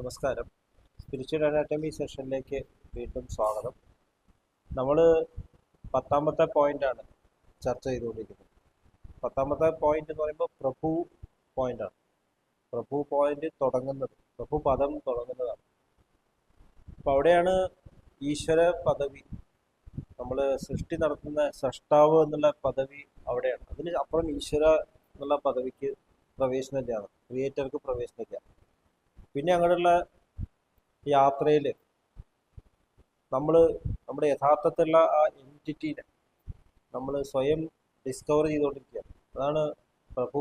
നമസ്കാരം. Spiritual anatomy സെഷനിലേക്ക് വീണ്ടും സ്വാഗതം. നമ്മൾ 10ാമത്തെ പോയിന്റാണ് ചർച്ച ചെയ്തുകൊണ്ടിരിക്കുന്നത്. 10ാമത്തെ പോയിന്റ് എന്ന് പറയുമ്പോൾ പ്രഭു പോയിന്റാണ്. പ്രഭു പോയിന്റ് തുടങ്ങുന്നത്, പ്രഭു പദം തുടങ്ങുന്നതാണ്. അപ്പോൾ അവിടെയാണ് ഈശ്വര പദവി, നമ്മൾ സൃഷ്ടി നടത്തുന്ന സൃഷ്ടാവ് എന്നുള്ള പദവി അവിടെയാണ്. അതിന് അപ്പുറം ഈശ്വര എന്നുള്ള പദവിക്ക് പ്രവേശനമില്ലാണ്, ക്രിയേറ്റർക്ക് പ്രവേശനമില്ല. പിന്നെ അങ്ങനെയുള്ള യാത്രയിൽ നമ്മൾ നമ്മുടെ യഥാർത്ഥത്തിലുള്ള ആ എൻറ്റിറ്റീനെ നമ്മൾ സ്വയം ഡിസ്കവർ ചെയ്തുകൊണ്ടിരിക്കുകയാണ്. അതാണ് പ്രഭു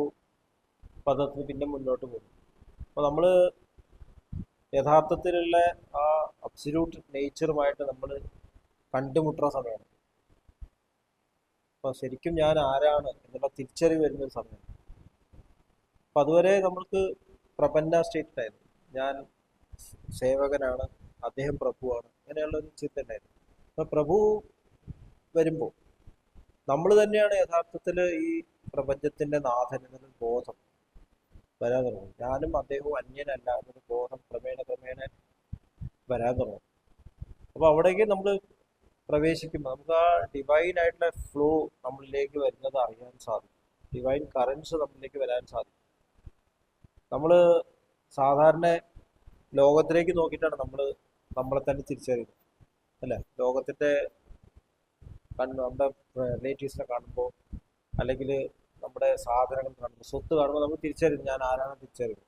പദത്തിന് പിന്നെ മുന്നോട്ട് പോകുന്നത്. അപ്പോൾ നമ്മൾ യഥാർത്ഥത്തിലുള്ള ആ അബ്സല്യൂട്ട് നേച്ചറുമായിട്ട് നമ്മൾ കണ്ടുമുട്ടുന്ന സമയമാണ്. അപ്പോൾ ശരിക്കും ഞാൻ ആരാണ് എന്നുള്ള തിരിച്ചറിവ് വരുന്നൊരു സമയമാണ്. അപ്പം അതുവരെ നമ്മൾക്ക് പ്രപന്ന സ്റ്റേറ്റിലായിരുന്നു, ഞാൻ സേവകനാണ്, അദ്ദേഹം പ്രഭുവാണ്, അങ്ങനെയുള്ളൊരു ചിന്ത ഉണ്ടായിരുന്നു. അപ്പം പ്രഭു വരുമ്പോൾ നമ്മൾ തന്നെയാണ് യഥാർത്ഥത്തിൽ ഈ പ്രപഞ്ചത്തിൻ്റെ നാഥൻ എന്നൊരു ബോധം വരാൻ തുടങ്ങും. ഞാനും അദ്ദേഹവും അന്യനല്ല എന്നൊരു ബോധം ക്രമേണ വരാൻ തുടങ്ങും. അപ്പോൾ അവിടേക്ക് നമ്മൾ പ്രവേശിക്കുമ്പോൾ നമുക്ക് ആ ഡിവൈൻ ആയിട്ടുള്ള ഫ്ലോ നമ്മളിലേക്ക് വരുന്നത് അറിയാൻ സാധിക്കും. ഡിവൈൻ കറൻസ് നമ്മളിലേക്ക് വരാൻ സാധിക്കും. നമ്മൾ സാധാരണ ലോകത്തിലേക്ക് നോക്കിയിട്ടാണ് നമ്മളെ തന്നെ തിരിച്ചറിയുന്നത്, അല്ലേ? ലോകത്തിൻ്റെ നമ്മുടെ റിലേറ്റീവ്സിനെ കാണുമ്പോൾ, അല്ലെങ്കിൽ നമ്മുടെ സാധനങ്ങൾ കാണുമ്പോൾ, സ്വത്ത് കാണുമ്പോൾ നമ്മൾ തിരിച്ചറിയും ഞാൻ ആരാണ് തിരിച്ചറിയുന്നത്.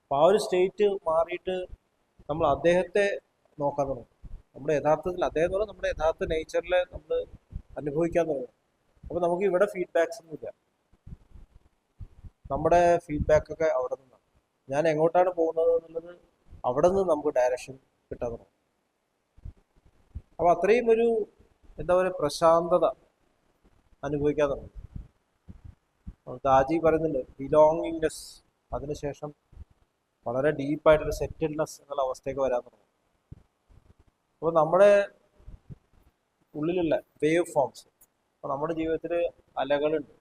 അപ്പോൾ ആ ഒരു സ്റ്റേറ്റ് മാറിയിട്ട് നമ്മൾ അദ്ദേഹത്തെ നോക്കാൻ തുടങ്ങും. നമ്മുടെ യഥാർത്ഥത്തിൽ അദ്ദേഹം എന്ന് പറഞ്ഞാൽ നമ്മുടെ യഥാർത്ഥ നേച്ചറിൽ നമ്മൾ അനുഭവിക്കാൻ തുടങ്ങും. അപ്പോൾ നമുക്ക് ഇവിടെ ഫീഡ്ബാക്സ് ഒന്നുമില്ല. നമ്മുടെ ഫീഡ്ബാക്കൊക്കെ അവിടെ നിന്നാണ്. ഞാൻ എങ്ങോട്ടാണ് പോകുന്നത് എന്നുള്ളത് അവിടെ നിന്ന് നമുക്ക് ഡയറക്ഷൻ കിട്ടാൻ തുടങ്ങും. അപ്പോൾ അത്രയും ഒരു എന്താ പറയുക പ്രശാന്തത അനുഭവിക്കാൻ തുടങ്ങും. ദാജി പറയുന്നുണ്ട് ബിലോങ്ങിങ്നെസ്, അതിനുശേഷം വളരെ ഡീപ്പായിട്ടൊരു സെറ്റിൽനെസ് എന്നുള്ള അവസ്ഥയൊക്കെ വരാൻ തുടങ്ങും. അപ്പോൾ നമ്മുടെ ഉള്ളിലുള്ള വേവ് ഫോംസ്, അപ്പോൾ നമ്മുടെ ജീവിതത്തിൽ അലകളുണ്ട്,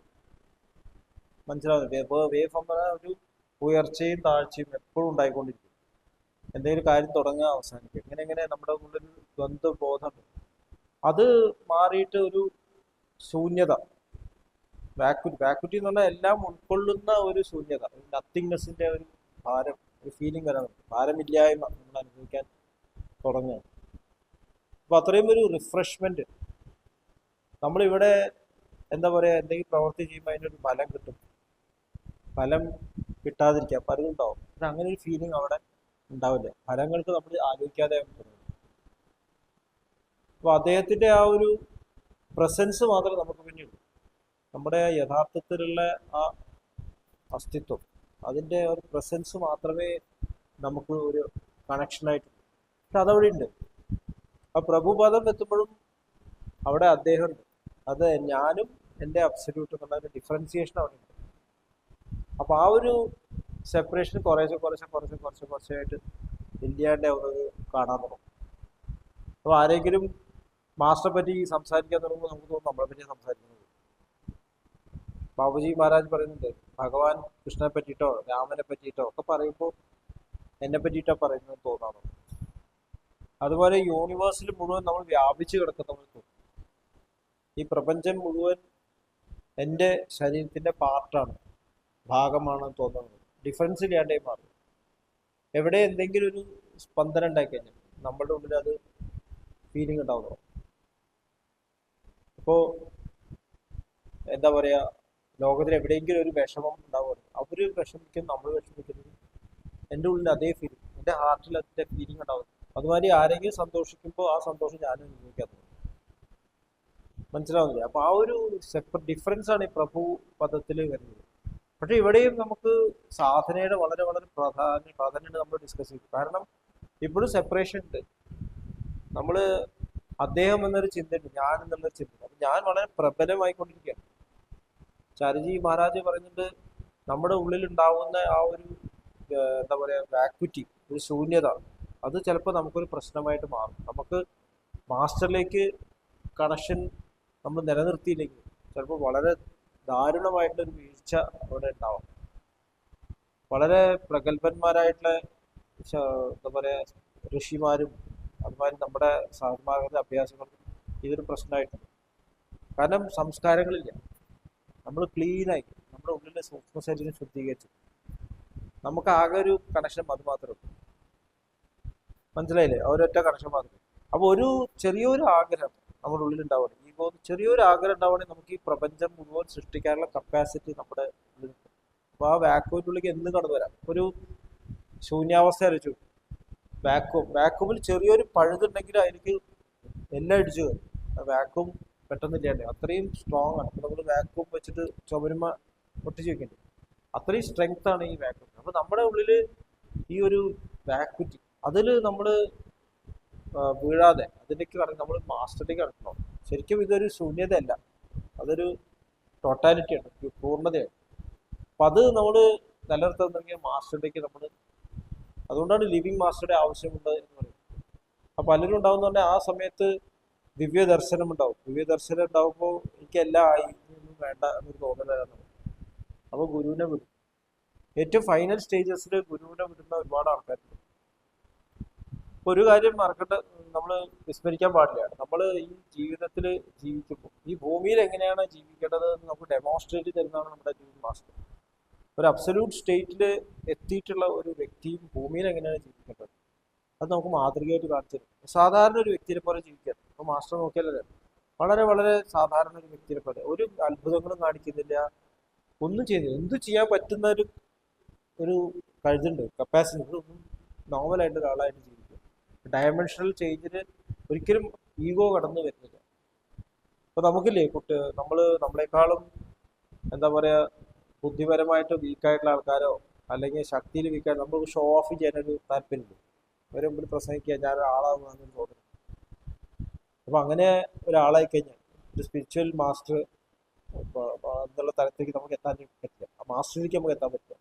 മനസ്സിലാവുന്നില്ല? ഇപ്പോൾ വേവ് ഫോം പറഞ്ഞാൽ ഒരു ഉയർച്ചയും താഴ്ചയും എപ്പോഴും ഉണ്ടായിക്കൊണ്ടിരിക്കും. എന്തെങ്കിലും കാര്യം തുടങ്ങുക, അവസാനിക്കുക, ഇങ്ങനെ നമ്മുടെ ഉള്ളിൽ ദ്വന്ദ്ബോധമുണ്ട്. അത് മാറിയിട്ട് ഒരു ശൂന്യത, വാക്യൂറ്റി എന്ന് പറഞ്ഞാൽ എല്ലാം ഉൾക്കൊള്ളുന്ന ഒരു ശൂന്യത, നത്തിങ്നെസ്സിന്റെ ഒരു ഭാരം, ഒരു ഫീലിംഗ് വരാൻ, ഭാരമില്ലായ്മ നമ്മൾ അനുഭവിക്കാൻ തുടങ്ങുകയാണ്. അപ്പൊ അത്രയും ഒരു റിഫ്രഷ്മെന്റ്. നമ്മളിവിടെ എന്താ പറയുക, എന്തെങ്കിലും പ്രവൃത്തി ചെയ്യുമ്പോൾ അതിനൊരു ഫലം കിട്ടും, ഫലം കിട്ടാതിരിക്കുക പലതും ഉണ്ടാവും. പക്ഷെ അങ്ങനെ ഒരു ഫീലിംഗ് അവിടെ ഉണ്ടാവില്ല. ഫലങ്ങൾക്ക് നമ്മൾ ആലോചിക്കാതെ തുടങ്ങും. അപ്പോൾ അദ്ദേഹത്തിന്റെ ആ ഒരു പ്രസൻസ് മാത്രമേ നമുക്ക് പിന്നെയുള്ളൂ. നമ്മുടെ യഥാർത്ഥത്തിലുള്ള ആ അസ്തിത്വം, അതിൻ്റെ ഒരു പ്രസൻസ് മാത്രമേ നമുക്ക് ഒരു കണക്ഷനായിട്ടുള്ളൂ. പക്ഷെ അതവിടെ ഉണ്ട്. ആ പ്രഭുപദം എത്തുമ്പോഴും അവിടെ അദ്ദേഹം ഉണ്ട്. അത് ഞാനും എൻ്റെ അബ്സല്യൂട്ട് എന്നുള്ള ഒരു ഡിഫറൻസിയേഷൻ അവിടെ ഉണ്ട്. അപ്പോൾ ആ ഒരു സെപ്പറേഷൻ കുറേശ്ശായിട്ട് ഇല്ലാണ്ട് അവർക്ക് കാണാൻ തുടങ്ങും. അപ്പോൾ ആരെങ്കിലും മാസ്റ്ററെ പറ്റി സംസാരിക്കാൻ തുടങ്ങുമ്പോൾ നമുക്ക് തോന്നും നമ്മളെ പറ്റി സംസാരിക്കുന്നത്. ബാബുജി മഹാരാജ് പറയുന്നുണ്ട്, ഭഗവാൻ കൃഷ്ണനെ പറ്റിയിട്ടോ രാമനെ പറ്റിയിട്ടോ ഒക്കെ പറയുമ്പോൾ എന്നെ പറ്റിയിട്ടോ പറയുന്നത് തോന്നാണ്. അതുപോലെ യൂണിവേഴ്സിൽ മുഴുവൻ നമ്മൾ വ്യാപിച്ചു കിടക്കുന്നവർ തോന്നും. ഈ പ്രപഞ്ചം മുഴുവൻ എൻ്റെ ശരീരത്തിൻ്റെ പാർട്ടാണ്, ഭാഗമാണെന്ന് തോന്നുന്നത്. ഡിഫറൻസ് ഇല്ലാണ്ടേ മാറും. എവിടെ എന്തെങ്കിലും ഒരു സ്പന്ദനം ഉണ്ടായിക്കഴിഞ്ഞാൽ നമ്മളുടെ ഉള്ളിൽ അത് ഫീലിംഗ് ഉണ്ടാവുന്നു. അപ്പോൾ എന്താ പറയുക, ലോകത്തിൽ എവിടെയെങ്കിലും ഒരു വിഷമം ഉണ്ടാവുമല്ലോ, അവർ വിഷമിക്കും, നമ്മൾ വിഷമിക്കുന്നത്, എൻ്റെ ഉള്ളിൽ അതേ ഫീലിംഗ്, എൻ്റെ ഹാർട്ടിൽ അതിൻ്റെ ഫീലിംഗ് ഉണ്ടാവും. അതുമാതിരി ആരെങ്കിലും സന്തോഷിക്കുമ്പോൾ ആ സന്തോഷം ഞാനും അനുഭവിക്കാത്തത്, മനസ്സിലാവുന്നില്ല? അപ്പോൾ ആ ഒരു ഡിഫറൻസ് ആണ് ഈ പ്രഭു പദത്തിൽ വരുന്നത്. പക്ഷെ ഇവിടെയും നമുക്ക് സാധനയുടെ വളരെ പ്രാധാന്യം നമ്മൾ ഡിസ്കസ് ചെയ്തു. കാരണം ഇപ്പോഴും സെപ്പറേഷൻ ഉണ്ട്. നമ്മൾ അദ്ദേഹം എന്നൊരു ചിന്തയുണ്ട്, ഞാൻ എന്നുള്ളൊരു ചിന്ത. അപ്പം ഞാൻ വളരെ പ്രബലമായിക്കൊണ്ടിരിക്കുകയാണ്. ചാരുജി മഹാരാജ് പറയുന്നുണ്ട്, നമ്മുടെ ഉള്ളിൽ ഉണ്ടാവുന്ന ആ ഒരു എന്താ പറയുക വാക്യൂറ്റി, ഒരു ശൂന്യത, അത് ചിലപ്പോൾ നമുക്കൊരു പ്രശ്നമായിട്ട് മാറും. നമുക്ക് മാസ്റ്ററിലേക്ക് കണക്ഷൻ നമ്മൾ നിലനിർത്തിയില്ലെങ്കിൽ ചിലപ്പോൾ വളരെ ദാരുണമായിട്ടുള്ളൊരു വീഴ്ച അവിടെ ഉണ്ടാവും. വളരെ പ്രഗത്ഭന്മാരായിട്ടുള്ള എന്താ പറയാ ഋഷിമാരും അതുമാതിരി നമ്മുടെ സാധുമാരുടെ അഭ്യാസങ്ങളും ഇതൊരു പ്രശ്നമായിട്ടുണ്ട്. കാരണം സംസ്കാരങ്ങളില്ല. നമ്മൾ ക്ലീനായി നമ്മുടെ ഉള്ളിലെ സൂക്ഷ്മ ശരീരം ശുദ്ധീകരിച്ചു നമുക്ക് ആകെ ഒരു കണക്ഷൻ അത് മാത്രമേ ഉള്ളൂ. മനസ്സിലായില്ലേ? ഒരൊറ്റ കണക്ഷൻ മാത്രമേ. അപ്പൊ ഒരു ചെറിയൊരു ആഗ്രഹം നമ്മുടെ ഉള്ളിൽ ഉണ്ടാവണം. ഈഗോ ചെറിയൊരു ആഗ്രഹം ഉണ്ടാവണമെങ്കിൽ നമുക്ക് ഈ പ്രപഞ്ചം മുഴുവൻ സൃഷ്ടിക്കാനുള്ള കപ്പാസിറ്റി നമ്മുടെ ഉള്ളിലുണ്ട്. അപ്പൊ ആ വാക്വത്തിലേക്ക് എന്ന് കടന്നു വരാം. ഒരു ശൂന്യാവസ്ഥ അരച്ചു വാക്വമിൽ ചെറിയൊരു പഴുതുണ്ടെങ്കിൽ എനിക്ക് എല്ലാം ഇടിച്ചു കയറും. വാക്വം പെട്ടെന്ന് ഇല്ലാണ്ട് അത്രയും സ്ട്രോങ് ആണ്. അപ്പൊ നമ്മൾ വാക്വം വെച്ചിട്ട് ചുമരുമ ഒട്ടിച്ച് വെക്കേണ്ടത് അത്രയും സ്ട്രെങ്ത് ആണ് ഈ വാക്വം. അപ്പൊ നമ്മുടെ ഉള്ളിൽ ഈ ഒരു വാക്വിറ്റി അതിൽ നമ്മൾ വീഴാതെ അതിലേക്ക് കടന്ന് നമ്മൾ മാസ്റ്ററിലേക്ക് കടക്കണം. ശരിക്കും ഇതൊരു ശൂന്യതയല്ല, അതൊരു ടോട്ടാലിറ്റിയാണ്, പൂർണ്ണതയാണ്. അപ്പൊ അത് നമ്മൾ നിലനിർത്തുന്നെങ്കിൽ മാസ്റ്ററിലേക്ക് നമ്മൾ, അതുകൊണ്ടാണ് ലിവിങ് മാസ്റ്ററുടെ ആവശ്യമുണ്ട് എന്ന് പറയുന്നത്. അപ്പൊ പലരും ഉണ്ടാവുന്ന പറഞ്ഞാൽ ആ സമയത്ത് ദിവ്യ ദർശനം ഉണ്ടാവും. ദിവ്യ ദർശനം ഉണ്ടാവുമ്പോൾ എനിക്ക് എല്ലാം ആയി, ഒന്നും വേണ്ട എന്നൊരു തോന്നലാണ്. അപ്പൊ ഗുരുവിനെ വിടും. ഏറ്റവും ഫൈനൽ സ്റ്റേജസിൽ ഗുരുവിനെ വിടുന്ന ഒരുപാട് ആൾക്കാരുണ്ട്. ഇപ്പൊ ഒരു കാര്യം മറക്കട്ടെ, നമ്മൾ വിസ്മരിക്കാൻ പാടില്ല. നമ്മൾ ഈ ജീവിതത്തിൽ ജീവിക്കുമ്പോൾ ഈ ഭൂമിയിൽ എങ്ങനെയാണ് ജീവിക്കേണ്ടത് എന്ന് നമുക്ക് ഡെമോൺസ്ട്രേറ്റ് തരുന്നതാണ് നമ്മുടെ ലിവിങ് മാസ്റ്റർ. ഒരു അബ്സല്യൂട്ട് സ്റ്റേറ്റിൽ എത്തിയിട്ടുള്ള ഒരു വ്യക്തിയും ഭൂമിയിൽ എങ്ങനെയാണ് ജീവിക്കേണ്ടത് അത് നമുക്ക് മാതൃകയായിട്ട് കാണിച്ചു തരും. സാധാരണ ഒരു വ്യക്തിയെ പോലെ ജീവിക്കാൻ ഇപ്പൊ മാസ്റ്റർ നോക്കിയാലേ വളരെ വളരെ സാധാരണ ഒരു വ്യക്തിയെ പോലെ, ഒരു അത്ഭുതങ്ങളും കാണിക്കുന്നില്ല, ഒന്നും ചെയ്യുന്നില്ല. എന്തു ചെയ്യാൻ പറ്റുന്ന ഒരു ഒരു കഴിവുണ്ട്, കപ്പാസിറ്റി. ഒന്നും നോർമലായിട്ട് ഒരാളായിട്ട് ജീവിക്കും. ഡയമെൻഷണൽ ചേഞ്ചിന് ഒരിക്കലും ഈഗോ കടന്നു വരുന്നില്ല. അപ്പൊ നമുക്കില്ലേ നമ്മളെക്കാളും എന്താ പറയാ ബുദ്ധിപരമായിട്ട് വീക്കായിട്ടുള്ള ആൾക്കാരോ അല്ലെങ്കിൽ ശക്തിയിൽ വീക്കായി നമ്മൾ ഷോ ഓഫ് ചെയ്യാനൊരു താല്പര്യമില്ല. അവരെ മുമ്പിൽ പ്രസംഗിക്കുക ഞാൻ ഒരാളാകുന്നതെന്ന് തോന്നുന്നു. അപ്പൊ അങ്ങനെ ഒരാളായി കഴിഞ്ഞാൽ ഒരു സ്പിരിച്വൽ മാസ്റ്റർ എന്നുള്ള തലത്തേക്ക് നമുക്ക് എത്താൻ പറ്റില്ല. ആ മാസ്റ്ററിലേക്ക് നമുക്ക് എത്താൻ പറ്റില്ല.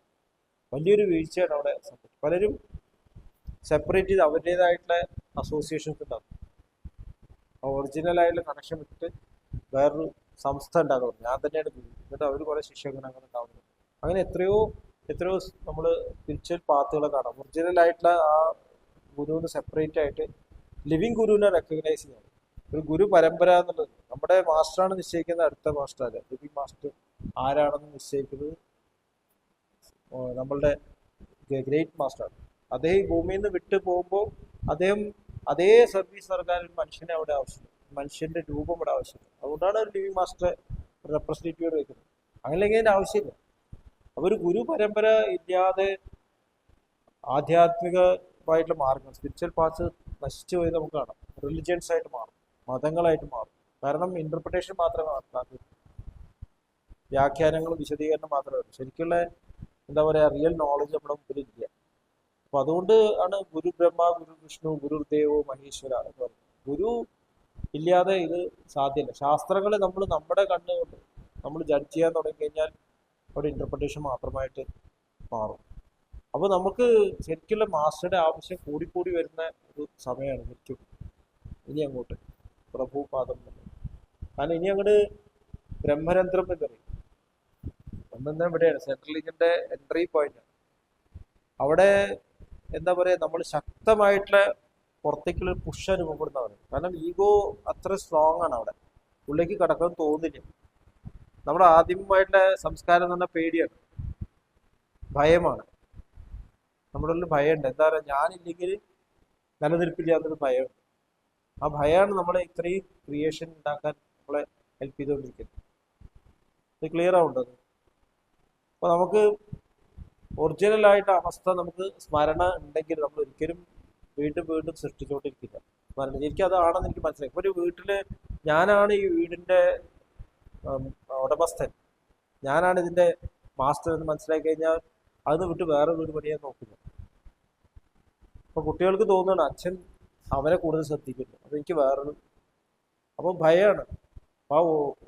വലിയൊരു വീഴ്ചയാണ് അവിടെ സംഭവിച്ചത്. പലരും സെപ്പറേറ്റ് ചെയ്ത് അവരുടേതായിട്ടുള്ള അസോസിയേഷൻസ് ഉണ്ടാകും. ഒറിജിനൽ ആയിട്ടുള്ള കണക്ഷൻ വിട്ടിട്ട് വേറൊരു സംസ്ഥ ഉണ്ടാകും. ഞാൻ തന്നെയാണ് ഗുരു, എന്നിട്ട് അവർ കുറെ ശിഷ്യഗണങ്ങൾ ഉണ്ടാകുന്നത്. അങ്ങനെ എത്രയോ എത്രയോ നമ്മൾ സ്പിരിച്വൽ പാത്തുകളെ കാണാം. ഒറിജിനൽ ആയിട്ടുള്ള ആ ഗുരുവിന് സെപ്പറേറ്റ് ആയിട്ട് ലിവിങ് ഗുരുവിനെ റെക്കഗ്നൈസ് ചെയ്യണം. ഒരു ഗുരു പരമ്പര എന്നുള്ളത് നമ്മുടെ മാസ്റ്ററാണ് നിശ്ചയിക്കുന്നത്, അടുത്ത മാസ്റ്റർ അല്ല. ലിവിങ് മാസ്റ്റർ ആരാണെന്ന് നിശ്ചയിക്കുന്നത് നമ്മളുടെ ഗ്രേറ്റ് മാസ്റ്ററാണ്. അദ്ദേഹം ഈ ഭൂമിയിൽ നിന്ന് വിട്ടു പോകുമ്പോൾ അദ്ദേഹം അതേ സർവീസ് നൽകാൻ ഒരു മനുഷ്യനെ അവിടെ ആവശ്യമില്ല, മനുഷ്യന്റെ രൂപം ഇവിടെ ആവശ്യമില്ല. അതുകൊണ്ടാണ് ഒരു ലിവിങ് മാസ്റ്ററെ റെപ്രസെന്റേറ്റീവ് വെക്കുന്നത്. അങ്ങനെയെങ്കിൽ അതിന്റെ ആവശ്യമില്ല. അപ്പൊ ഒരു ഗുരു പരമ്പര ഇല്ലാതെ ആധ്യാത്മികമായിട്ടുള്ള മാർഗം സ്പിരിച്വൽ പാസ് നശിച്ചു പോയി നമുക്ക് കാണാം. റിലിജിയൻസ് ആയിട്ട് മാറും, മതങ്ങളായിട്ട് മാറും. കാരണം ഇന്റർപ്രിട്ടേഷൻ മാത്രമേ നടത്താൻ, വ്യാഖ്യാനങ്ങളും വിശദീകരണം മാത്രമേ ഉള്ളൂ. ശരിക്കുള്ള എന്താ പറയാ റിയൽ നോളജ് നമ്മുടെ മുമ്പിലില്ല. അപ്പൊ അതുകൊണ്ട് ആണ് ഗുരു ബ്രഹ്മ, ഗുരു വിഷ്ണു, ഗുരുദേവോ മഹേശ്വര എന്ന് പറയുന്നത്. ഗുരു ഇല്ലാതെ ഇത് സാധ്യമല്ല. ശാസ്ത്രങ്ങളെ നമ്മൾ നമ്മുടെ കണ്ണുകൊണ്ട് നമ്മൾ ജഡ്ജ് ചെയ്യാൻ തുടങ്ങിക്കഴിഞ്ഞാൽ അവിടെ ഇന്റർപ്രിട്ടേഷൻ മാത്രമായിട്ട് മാറും. അപ്പൊ നമുക്ക് ശരിക്കുള്ള മാസ്റ്ററുടെ ആവശ്യം കൂടിക്കൂടി വരുന്ന ഒരു സമയമാണ് ശരിക്കും ഇനി അങ്ങോട്ട് പ്രഭുപാദം. കാരണം ഇനി അങ്ങോട്ട് ബ്രഹ്മരന്ധ്രം എന്ന് പറയും. ബ്രഹ്മരന്ധ്രം ഇവിടെയാണ്, സെൻട്രൽ ലീഗിന്റെ എൻട്രി പോയിന്റ്. അവിടെ എന്താ പറയാ നമ്മൾ ശക്തമായിട്ടുള്ള പുറത്തേക്കുള്ള പുഷ് അനുഭവപ്പെടുന്നവർ. കാരണം ഈഗോ അത്ര സ്ട്രോങ് ആണ് അവിടെ, ഉള്ളിലേക്ക് കടക്കാൻ തോന്നില്ല. നമ്മുടെ ആദ്യമായിട്ടുള്ള സംസ്കാരം എന്ന് പറഞ്ഞാൽ പേടിയാണ്, ഭയമാണ്. നമ്മുടെ ഉള്ളിൽ ഭയമുണ്ട്. എന്താ പറയുക, ഞാനില്ലെങ്കിൽ നിലനിൽപ്പില്ലാത്തൊരു ഭയമുണ്ട്. ആ ഭയമാണ് നമ്മളെ ഇത്രയും ക്രിയേഷൻ ഉണ്ടാക്കാൻ നമ്മളെ ഹെൽപ്പ് ചെയ്തുകൊണ്ടിരിക്കുന്നത്. ഇത് ക്ലിയർ ആവുണ്ടത്? അപ്പൊ നമുക്ക് ഒറിജിനൽ ആയിട്ട് അവസ്ഥ നമുക്ക് സ്മരണ ഉണ്ടെങ്കിൽ നമ്മൾ ഒരിക്കലും വീണ്ടും വീണ്ടും സൃഷ്ടിച്ചുകൊണ്ടിരിക്കില്ല. സ്മരണ എനിക്ക് അതാണെന്ന് എനിക്ക് മനസ്സിലായി. ഇപ്പൊ ഒരു വീട്ടില് ഞാനാണ് ഈ വീടിന്റെ ഉടമസ്ഥൻ, ഞാനാണ് ഇതിന്റെ മാസ്റ്റർ എന്ന് മനസ്സിലാക്കി കഴിഞ്ഞാൽ അതിന് വിട്ട് വേറെ വീട് പണിയാൻ നോക്കുന്നു. അപ്പൊ കുട്ടികൾക്ക് തോന്നുകയാണ് അച്ഛൻ അവരെ കൂടുതൽ ശ്രദ്ധിക്കുന്നു, അപ്പൊ എനിക്ക് വേറൊരു, അപ്പൊ ഭയമാണ്. അപ്പൊ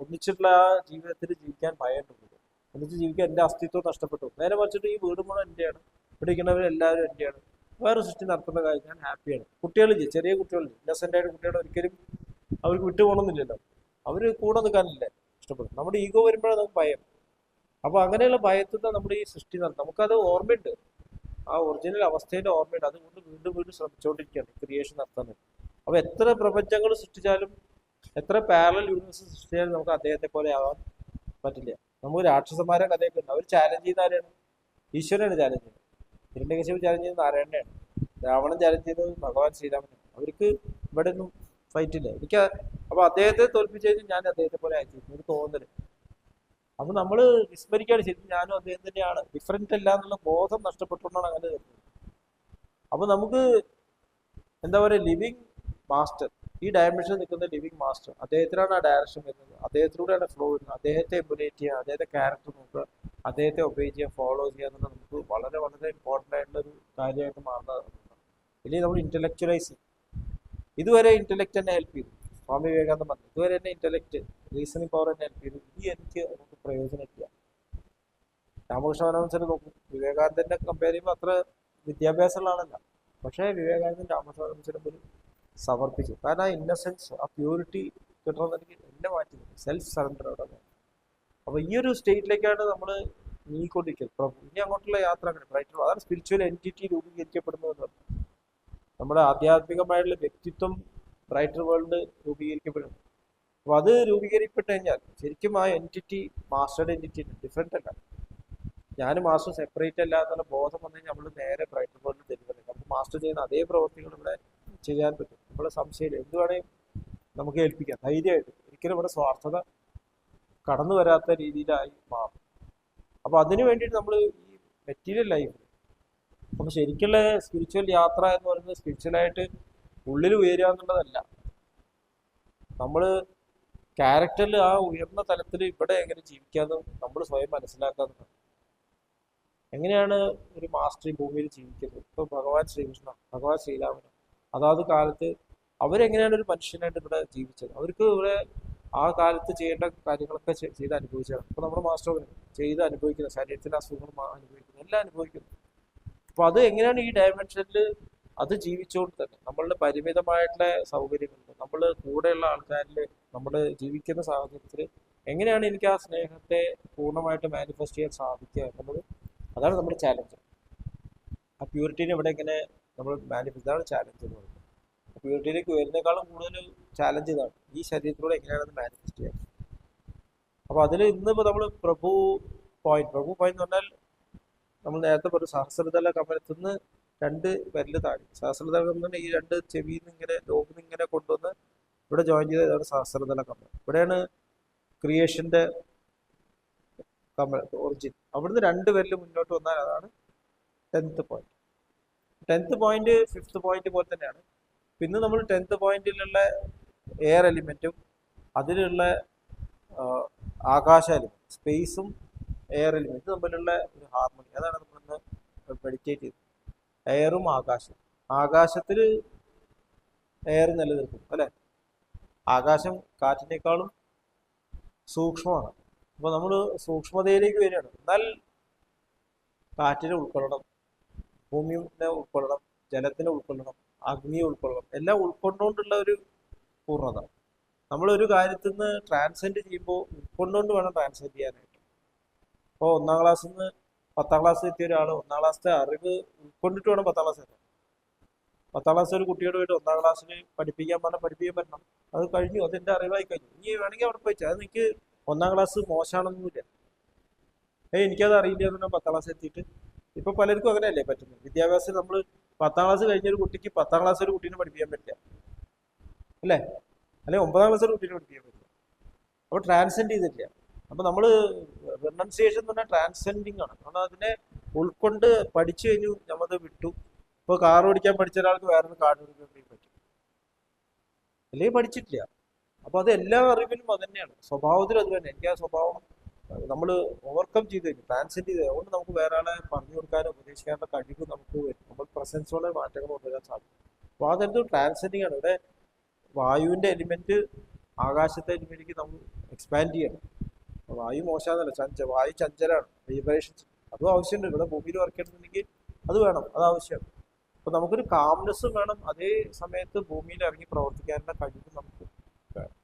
ഒന്നിച്ചിട്ടുള്ള ആ ജീവിതത്തിൽ ജീവിക്കാൻ ഭയമുണ്ട്. ഒന്നിച്ച് ജീവിക്കാൻ എന്റെ അസ്തിത്വം നഷ്ടപ്പെട്ടു. നേരെ മറിച്ചിട്ട് ഈ വീട് മുഴുവൻ എന്റെയാണ്, ഇവിടെ ഇരിക്കുന്നവരെല്ലാവരും എന്റെയാണ്, വേറെ സൃഷ്ടി നടത്തുന്ന കാര്യം ഞാൻ ഹാപ്പിയാണ്. കുട്ടികളില്ലേ, ചെറിയ കുട്ടികളില്ലേ, ഇന്നസെന്റ് ആയിട്ട് കുട്ടികൾ ഒരിക്കലും അവർക്ക് വിട്ടുപോകണമെന്നില്ലല്ലോ, അവര് കൂടെ നിൽക്കാനില്ലേ ഇഷ്ടപ്പെടും. നമ്മുടെ ഈഗോ വരുമ്പോഴാണ് നമുക്ക് ഭയം. അപ്പൊ അങ്ങനെയുള്ള ഭയത്തിൽ നമ്മുടെ ഈ സൃഷ്ടി നടത്തും. നമുക്കത് ഓർമ്മയുണ്ട്. ആ ഒറിജിനൽ അവസ്ഥയുടെ ഓർമ്മയുണ്ട്. അതുകൊണ്ട് വീണ്ടും വീണ്ടും ശ്രമിച്ചുകൊണ്ടിരിക്കുകയാണ് ക്രിയേഷൻ നടത്തുന്നത്. അപ്പൊ എത്ര പ്രപഞ്ചങ്ങൾ സൃഷ്ടിച്ചാലും എത്ര പാരലൽ യൂണിവേഴ്സ് സൃഷ്ടിച്ചാലും നമുക്ക് അദ്ദേഹത്തെ പോലെ ആവാൻ പറ്റില്ല. നമുക്ക് രാക്ഷസന്മാരെ കഥയൊക്കെ ഉണ്ട്. അവർ ചാലഞ്ച് ചെയ്ത ആരാണ്? ഈശ്വരനാണ് ചാലഞ്ച് ചെയ്തത്. ഹിരണ്യകശിപു ചാലഞ്ച് ചെയ്തത് നാരായണനെയാണ്. രാവണൻ ചാലഞ്ച് ചെയ്തത് ഭഗവാൻ ശ്രീരാമനാണ്. അവർക്ക് ഇവിടെ ഒന്നും ഫൈറ്റ് ഇല്ല. അപ്പൊ അദ്ദേഹത്തെ തോൽപ്പിച്ചു കഴിഞ്ഞാൽ ഞാൻ അദ്ദേഹത്തെ പോലെ ആയിത്തീരും ഒരു തോന്നല്. അപ്പൊ നമ്മള് വിസ്മരിക്കാണ്. ശരിക്കും ഞാനും അദ്ദേഹം തന്നെയാണ്, ഡിഫറൻറ്റ് അല്ല എന്നുള്ള ബോധം നഷ്ടപ്പെട്ടുകൊണ്ടാണ് അങ്ങനെ വരുന്നത്. അപ്പൊ നമുക്ക് എന്താ പറയുക, ലിവിങ് മാസ്റ്റർ, ഈ ഡയമെൻഷനിൽ നിൽക്കുന്ന ലിവിങ് മാസ്റ്റർ, അദ്ദേഹത്തിനാണ് ആ ഡയറക്ഷൻ വരുന്നത്, അദ്ദേഹത്തിലൂടെയാണ് ഫ്ലോ വരുന്നത്. അദ്ദേഹത്തെ എമുലേറ്റ് ചെയ്യുക, അദ്ദേഹത്തെ ക്യാരക്ടർ നോക്കുക, അദ്ദേഹത്തെ ഒബേ ചെയ്യുക, ഫോളോ ചെയ്യുക എന്നുള്ളത് നമുക്ക് വളരെ വളരെ ഇമ്പോർട്ടൻ്റ് ആയിട്ടുള്ള ഒരു കാര്യമായിട്ട് മാറുന്നതാണ്. ഇല്ലെങ്കിൽ നമ്മൾ ഇന്റലക്ച്വലൈസ് ചെയ്യും. ഇതുവരെ ഇന്റലക്ട് എന്നെ ഹെൽപ്പ് ചെയ്തു. സ്വാമി വിവേകാനന്ദ പറഞ്ഞു ഇതുവരെ എന്നെ ഇന്റലക്ട്, റീസണിങ് പവർ എന്നെ ഹെൽപ്പ് ചെയ്തു. ഇനി എനിക്ക് നമുക്ക് പ്രയോജനമില്ല. രാമകൃഷ്ണ പരമഹംസനെ നോക്കും, വിവേകാനന്ദനെ കമ്പയർ ചെയ്യുമ്പോൾ അത്ര വിദ്യാഭ്യാസമുള്ള ആളല്ല. പക്ഷേ വിവേകാനന്ദൻ രാമകൃഷ്ണ പരമഹംസനെ പോലും സമർപ്പിച്ചു. കാരണം ആ ഇന്നസെൻസ്, ആ പ്യൂരിറ്റി കിട്ടണമെന്നെനിക്ക് എന്നെ മാറ്റി, സെൽഫ് സറണ്ടർ അവിടെ. അപ്പൊ ഈ ഒരു സ്റ്റേറ്റിലേക്കാണ് നമ്മൾ നീങ്ങിക്കൊണ്ടിരിക്കുന്നത്. പ്രഭു ഇനി അങ്ങോട്ടുള്ള യാത്ര അങ്ങനെ ബ്രൈറ്റർ, അതാണ് സ്പിരിച്വൽ എൻറ്റിറ്റി രൂപീകരിക്കപ്പെടുന്നത്. നമ്മുടെ ആധ്യാത്മികമായിട്ടുള്ള വ്യക്തിത്വം ബ്രൈറ്റർ വേൾഡ് രൂപീകരിക്കപ്പെടുന്നു. അപ്പൊ അത് രൂപീകരിക്കപ്പെട്ട് കഴിഞ്ഞാൽ ശരിക്കും ആ എൻറ്റിറ്റി മാസ്റ്ററുടെ എൻറ്റിറ്റി ഡിഫറെൻ്റ് അല്ല. ഞാൻ മാസ്റ്റർ സെപ്പറേറ്റ് അല്ല എന്നുള്ള ബോധം വന്നു കഴിഞ്ഞാൽ നമ്മൾ നേരെ ബ്രൈറ്റർ വേൾഡിൽ ഡെലിവറി. നമുക്ക് മാസ്റ്റർ ചെയ്യുന്ന അതേ പ്രവർത്തികൾ ഇവിടെ ചെയ്യാൻ പറ്റും. നമ്മളെ സംശയമില്ല, എന്ത് വേണേലും നമുക്ക് ഏൽപ്പിക്കാം ധൈര്യമായിട്ട്. ഒരിക്കലും ഇവിടെ സ്വാർത്ഥത കടന്നു വരാത്ത രീതിയിലായി മാറും. അപ്പൊ അതിനു വേണ്ടിയിട്ട് നമ്മൾ ഈ മെറ്റീരിയൽ ലൈഫ്, അപ്പൊ ശരിക്കുള്ള സ്പിരിച്വൽ യാത്ര എന്ന് പറയുന്നത് സ്പിരിച്വലായിട്ട് ഉള്ളിൽ ഉയരുക എന്നുള്ളതല്ല. നമ്മൾ ക്യാരക്ടറിൽ ആ ഉയർന്ന തലത്തിൽ ഇവിടെ എങ്ങനെ ജീവിക്കാന്ന് നമ്മൾ സ്വയം മനസ്സിലാക്കാന്നുള്ളത്. എങ്ങനെയാണ് ഒരു മാസ്റ്റർ ഈ ഭൂമിയിൽ ജീവിക്കുന്നത്? ഇപ്പൊ ഭഗവാൻ ശ്രീകൃഷ്ണ, ഭഗവാൻ ശ്രീരാമൻ അതാത് കാലത്ത് അവരെങ്ങനെയാണ് ഒരു മനുഷ്യനായിട്ട് ഇവിടെ ജീവിച്ചത്? അവർക്ക് ഇവിടെ ആ കാലത്ത് ചെയ്യേണ്ട കാര്യങ്ങളൊക്കെ ചെയ്ത് അനുഭവിച്ചതാണ്. ഇപ്പൊ നമ്മുടെ മാസ്റ്റർ ചെയ്ത് അനുഭവിക്കുന്ന, ശരീരത്തിന്റെ അസുഖങ്ങൾ അനുഭവിക്കുന്നു, എല്ലാം അനുഭവിക്കുന്നു. അപ്പൊ അത് എങ്ങനെയാണ് ഈ ഡയമെൻഷനിൽ അത് ജീവിച്ചുകൊണ്ട് തന്നെ നമ്മളുടെ പരിമിതമായിട്ടുള്ള സൗകര്യങ്ങളുണ്ട്, നമ്മൾ കൂടെയുള്ള ആൾക്കാരിൽ, നമ്മൾ ജീവിക്കുന്ന സാഹചര്യത്തിൽ എങ്ങനെയാണ് എനിക്ക് ആ സ്നേഹത്തെ പൂർണ്ണമായിട്ട് മാനിഫെസ്റ്റ് ചെയ്യാൻ സാധിക്കുക എന്നുള്ളത്, അതാണ് നമ്മുടെ ചാലഞ്ച്. ആ പ്യൂരിറ്റീനെ ഇവിടെ എങ്ങനെ നമ്മൾ മാനിഫെസ്റ്റ്, ഇതാണ് ചാലഞ്ച് എന്ന് പറയുന്നത്. പ്യൂരിറ്റിയിലേക്ക് വരുന്നേക്കാളും കൂടുതൽ ചാലഞ്ച് ഇതാണ്, ഈ ശരീരത്തിലൂടെ എങ്ങനെയാണ് അത് മാനിഫെസ്റ്റ് ചെയ്യാൻ. അപ്പൊ അതിൽ ഇന്നിപ്പോ നമ്മൾ പ്രഭു പോയിന്റ് എന്ന് പറഞ്ഞാൽ നമ്മൾ നേരത്തെ പറഞ്ഞു സഹസ്രതല കമലത്തുനിന്ന് 2 വിരല് താഴെ. സഹസ്രതല കമലം ഈ 2 ചെവിയിൽ നിന്ന് ഇങ്ങനെ ലോകിൽ ഇങ്ങനെ കൊണ്ടുവന്ന് ഇവിടെ ജോയിൻ ചെയ്ത ഇതാണ് സഹസ്രതല കമലം. ഇവിടെയാണ് ക്രിയേഷന്റെ കമല ഒറിജിൻ. അവിടുന്ന് 2 വിരല് മുന്നോട്ട് വന്നാൽ അതാണ് 10th point. 10th point 5th point പോലെ തന്നെയാണ്. പിന്നെ നമ്മൾ 10th പോയിന്റിലുള്ള എയർ എലിമെന്റും അതിലുള്ള ആകാശ എലിമെന്റ്, സ്പേസും എയർ എലിമെന്റ് തമ്മിലുള്ള ഒരു ഹാർമണി, അതാണ് നമ്മളിന്ന് മെഡിറ്റേറ്റ് ചെയ്തത്. എയറും ആകാശം, ആകാശത്തിൽ എയർ നിലനിൽക്കും അല്ലെ. ആകാശം കാറ്റിനേക്കാളും സൂക്ഷ്മമാണ്. അപ്പൊ നമ്മൾ സൂക്ഷ്മതയിലേക്ക് വരികയാണ്. എന്നാൽ കാറ്റിനെ ഉൾക്കൊള്ളണം, ഭൂമിയെ ഉൾക്കൊള്ളണം, ജലത്തിനെ ഉൾക്കൊള്ളണം, അഗ്നിയെ ഉൾക്കൊള്ളണം, എല്ലാം ഉൾക്കൊണ്ടുകൊണ്ടുള്ള ഒരു പൂർണ്ണത. നമ്മളൊരു കാര്യത്തിൽ നിന്ന് ട്രാൻസെൻഡ് ചെയ്യുമ്പോൾ ഉൾക്കൊണ്ടുകൊണ്ട് വേണം ട്രാൻസെൻഡ് ചെയ്യാനായിട്ട്. ഇപ്പോൾ 1ാം ക്ലാസ്സിൽ നിന്ന് 10ാം ക്ലാസ് എത്തിയ ഒരാൾ 1ാം ക്ലാസ്സിലെ അറിവ് ഉൾക്കൊണ്ടിട്ട് വേണം 10ാം ക്ലാസ് എത്താൻ. 10ാം ക്ലാസ് ഒരു കുട്ടിയോട് പോയിട്ട് 1ാം ക്ലാസ്സിൽ പഠിപ്പിക്കാൻ പറഞ്ഞാൽ പഠിപ്പിക്കാൻ പറ്റണം. അത് കഴിഞ്ഞു, അത് എൻ്റെ അറിവായി കഴിഞ്ഞു. ഇനി വേണമെങ്കിൽ അവിടെ പോയിച്ചാൽ അത് എനിക്ക് 1ാം ക്ലാസ് മോശമാണെന്നൊന്നുമില്ല. എനിക്കത് അറിയില്ല എന്ന് 10ാം ക്ലാസ് എത്തിയിട്ട്. ഇപ്പൊ പലർക്കും അങ്ങനെയല്ലേ പറ്റുന്നത്. വിദ്യാഭ്യാസം നമ്മൾ 10ാം ക്ലാസ് കഴിഞ്ഞ ഒരു കുട്ടിക്ക് 10ാം ക്ലാസ് ഒരു കുട്ടീനെ പഠിപ്പിക്കാൻ പറ്റില്ല അല്ലേ, അല്ലെങ്കിൽ 9ാം ക്ലാസ് ഒരു കുട്ടീനെ പഠിപ്പിക്കാൻ പറ്റില്ല. അപ്പൊ ട്രാൻസെൻഡ് ചെയ്തിട്ടില്ല. അപ്പൊ നമ്മള് റിനൗൺസിയേഷൻ എന്ന് പറഞ്ഞാൽ ട്രാൻസെൻഡിങ് ആണ്. നമ്മൾ അതിനെ ഉൾക്കൊണ്ട് പഠിച്ചു കഴിഞ്ഞു, നമ്മളത് വിട്ടു. ഇപ്പൊ കാർ ഓടിക്കാൻ പഠിച്ച ഒരാൾക്ക് വേറൊരു കാർ ഓടിക്കാൻ പറ്റും, അല്ലെങ്കിൽ പഠിച്ചിട്ടില്ല. അപ്പൊ അത് എല്ലാ അറിവിലും അത് തന്നെയാണ്, സ്വഭാവത്തിലും അത് തന്നെ. എനിക്ക് ആ സ്വഭാവം നമ്മൾ ഓവർകം ചെയ്ത് കഴിഞ്ഞു, ട്രാൻസെൻഡ് ചെയ്ത്. അതുകൊണ്ട് നമുക്ക് വേറെ ആളെ പറഞ്ഞു കൊടുക്കാനോ ഉപദേശിക്കാനുള്ള കഴിവ് നമുക്ക് വരും. നമ്മൾ പ്രസൻസോടെ മാറ്റങ്ങൾ കൊണ്ടുവരാൻ സാധിക്കും. അപ്പൊ അതെന്തും ട്രാൻസെൻഡിങ് ആണ്. ഇവിടെ വായുവിന്റെ എലിമെന്റ് ആകാശത്തെ എലിമെന്റിലേക്ക് നമ്മൾ എക്സ്പാൻഡ് ചെയ്യണം. വായു മോശമാണെന്നല്ല, വായു ചഞ്ചലാണ്, വൈബ്രേഷൻസ്, അതും ആവശ്യമുണ്ട്. ഇവിടെ ഭൂമിയിൽ വർക്ക് ചെയ്യണമെന്നുണ്ടെങ്കിൽ അത് വേണം, അത് ആവശ്യമാണ്. അപ്പൊ നമുക്കൊരു കാംനെസ്സും വേണം, അതേ സമയത്ത് ഭൂമിയിൽ ഇറങ്ങി പ്രവർത്തിക്കാനുള്ള കഴിവ് നമുക്ക് വേണം.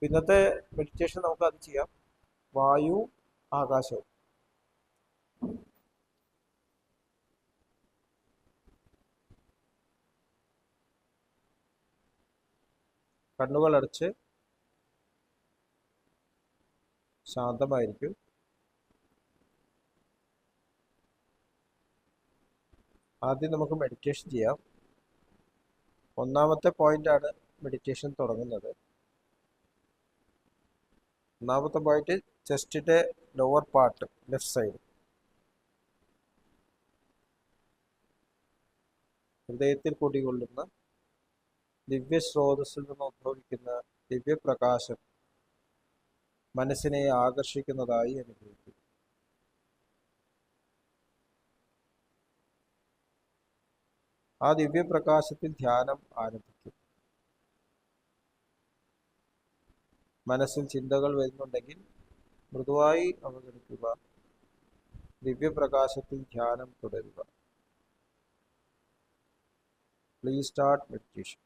ഇന്നത്തെ മെഡിറ്റേഷൻ നമുക്ക് അത് ചെയ്യാം, വായു ആകാശവും. കണ്ണുകൾ അടച്ച് ശാന്തമായിരിക്കും. ആദ്യം നമുക്ക് മെഡിറ്റേഷൻ ചെയ്യാം. ഒന്നാമത്തെ പോയിന്റാണ് മെഡിറ്റേഷൻ തുടങ്ങുന്നത്. ഒന്നാമത്തെ പോയിന്റ് ചെസ്റ്റിന്റെ ലോവർ പാർട്ട്, ലെഫ്റ്റ് സൈഡ്. ഹൃദയത്തിൽ കുടികൊള്ളുന്ന ദിവ്യ സ്രോതസ്സിൽ നിന്ന് ഉദ്ഭവിക്കുന്ന ദിവ്യപ്രകാശം മനസ്സിനെ ആകർഷിക്കുന്നതായി അനുഭവിക്കും. ആ ദിവ്യപ്രകാശത്തിൽ ധ്യാനം ആരംഭിക്കും. മനസ്സിൽ ചിന്തകൾ വരുന്നുണ്ടെങ്കിൽ മൃദുവായി അവഗണിക്കുക. ദിവ്യപ്രകാശത്തിൽ ധ്യാനം തുടരുക. Please start meditation.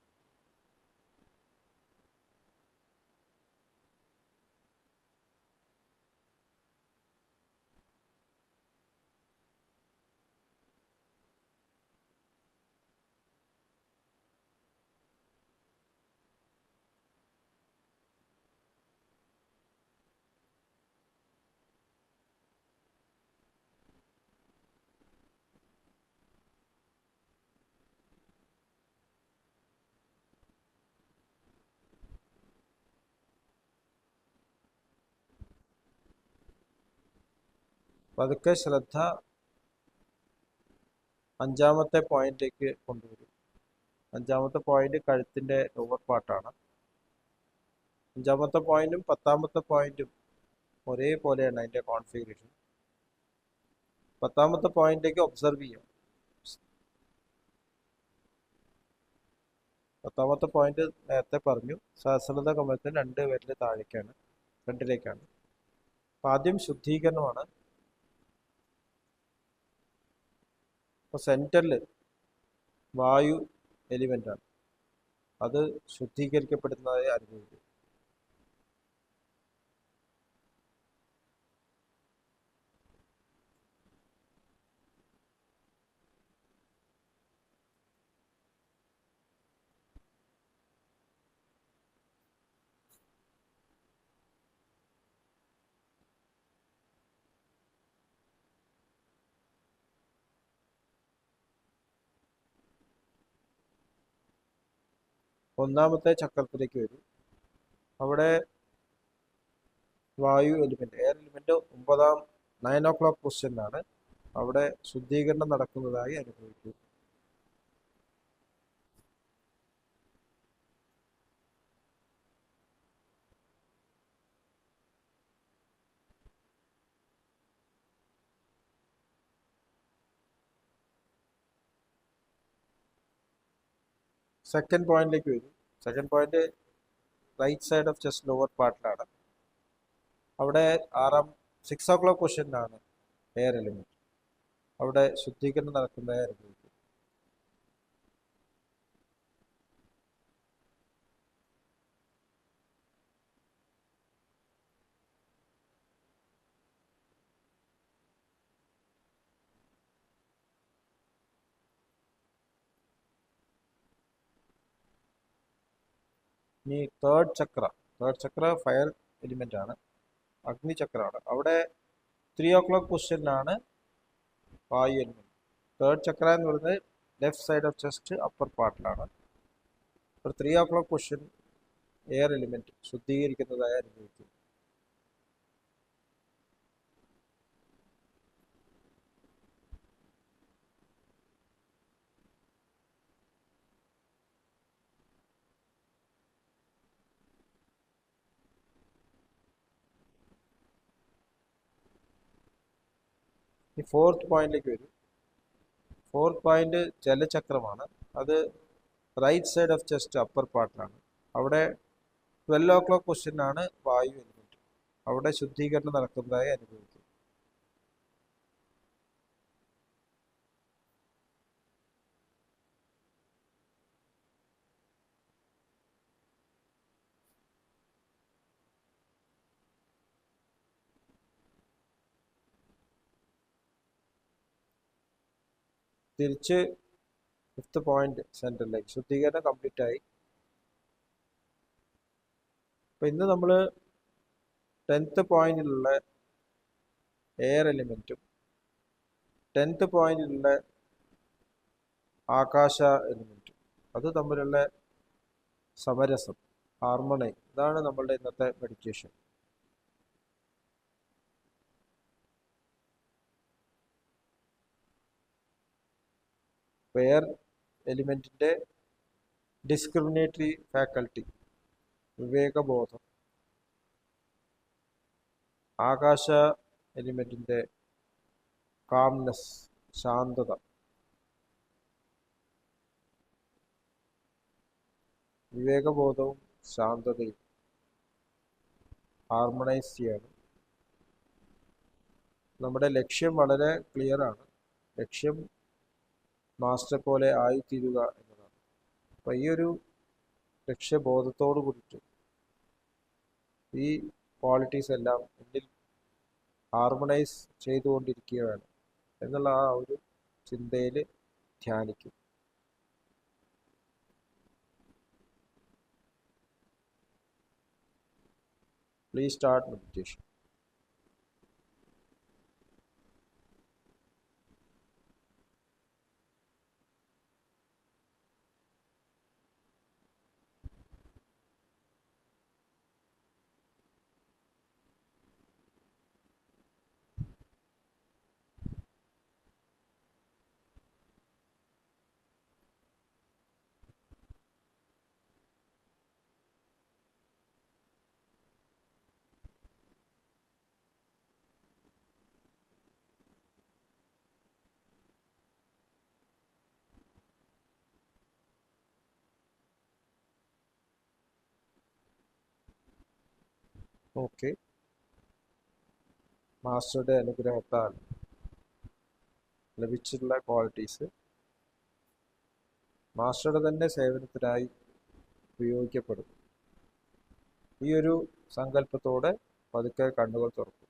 പതുക്കെ ശ്രദ്ധ അഞ്ചാമത്തെ പോയിന്റിലേക്ക് കൊണ്ടുവരും. അഞ്ചാമത്തെ പോയിന്റ് കഴുത്തിന്റെ ലോവർ പാർട്ടാണ്. അഞ്ചാമത്തെ പോയിന്റും 10ാമത്തെ പോയിന്റും ഒരേപോലെയാണ് അതിന്റെ കോൺഫിഗറേഷൻ. 10ാമത്തെ പോയിന്റിലേക്ക് ഒബ്സർവ് ചെയ്യാം. 10ാമത്തെ പോയിന്റ് നേരത്തെ പറഞ്ഞു, സഹസ്രത കമലത്തിന് 2 വിരല് താഴേക്കാണ്, ഫ്രണ്ടിലേക്കാണ്. അപ്പൊ ആദ്യം ശുദ്ധീകരണമാണ്. അപ്പൊ സെന്ററിൽ വായു എലിമെന്റ് ആണ്, അത് ശുദ്ധീകരിക്കപ്പെടുന്നതായി അനുഭവിക്കും. ഒന്നാമത്തെ ചക്രത്തിലേക്ക് വരും. അവിടെ വായു എലിമെന്റ്, എയർ എലിമെന്റ് 9 o'clock പൊസിഷനിലാണ്. അവിടെ ശുദ്ധീകരണം നടക്കുന്നതായി അനുഭവിക്കും. സെക്കൻഡ് പോയിന്റിലേക്ക് വരും. Second point right side of chest lower പാർട്ടിലാണ്. അവിടെ 6 o'clock പൊസിഷനിലാണ് എയർ എലിമെന്റ്. അവിടെ ശുദ്ധീകരണം നടക്കുന്നതായി അനുഭവിക്കും. ഇനി തേർഡ് ചക്ര ഫയർ എലിമെന്റ് ആണ്, അഗ്നി ചക്രമാണ്. അവിടെ 3 o'clock പൊസിഷനിലാണ് വായു എലിമെന്റ്. തേർഡ് ചക്ര എന്ന് പറയുന്നത് left side of chest upper പാർട്ടിലാണ്. 3 o'clock പൊസിഷൻ എയർ എലിമെന്റ് ശുദ്ധീകരിക്കുന്നതായി അനുഭവിക്കും. ഈ ഫോർത്ത് പോയിന്റിലേക്ക് വരും. ഫോർത്ത് പോയിന്റ് ജലചക്രമാണ്. അത് right side of chest upper പാർട്ടിലാണ്. അവിടെ 12 o'clock പൊസിഷനാണ് വായു എലിമെന്റ്. അവിടെ ശുദ്ധീകരണം നടക്കുന്നതായി അനുഭവിക്കും. തിരിച്ച് ഫിഫ്ത്ത് പോയിന്റ് സെന്ററിലേക്ക്. ശുദ്ധീകരണം കംപ്ലീറ്റ് ആയി. അപ്പോൾ ഇന്ന് നമ്മൾ 10th പോയിന്റിലുള്ള എയർ എലിമെൻറ്റും 10th പോയിന്റിലുള്ള ആകാശ എലിമെൻറ്റും അത് തമ്മിലുള്ള സമരസം, ഹാർമണി, ഇതാണ് നമ്മളുടെ ഇന്നത്തെ മെഡിറ്റേഷൻ. എയർ എലിമെൻറ്റിൻ്റെ ഡിസ്ക്രിമിനേറ്ററി ഫാക്കൽറ്റി, വിവേകബോധം, ആകാശ എലിമെൻറ്റിൻ്റെ കാംനെസ്, ശാന്തത. വിവേകബോധവും ശാന്തതയും ഹാർമണൈസ് ചെയ്യണം. നമ്മുടെ ലക്ഷ്യം വളരെ ക്ലിയറാണ്. ലക്ഷ്യം മാസ്റ്റർ പോലെ ആയിത്തീരുക എന്നതാണ്. അപ്പം ഈ ഒരു ലക്ഷ്യബോധത്തോടു കൂടിയിട്ട് ഈ ക്വാളിറ്റീസ് എല്ലാം എന്നിൽ ഹാർമണൈസ് ചെയ്തുകൊണ്ടിരിക്കുകയാണ് എന്നുള്ള ആ ഒരു ചിന്തയിൽ ധ്യാനിക്കും. Please start meditation. ഓക്കെ, മാസ്റ്ററുടെ അനുഗ്രഹത്താൽ ലഭിച്ചിട്ടുള്ള ക്വാളിറ്റീസ് മാസ്റ്ററുടെ തന്നെ സേവനത്തിനായി ഉപയോഗിക്കപ്പെടും. ഈ ഒരു സങ്കല്പത്തോടെ പതുക്കെ കണ്ണുകൾ തുറക്കും.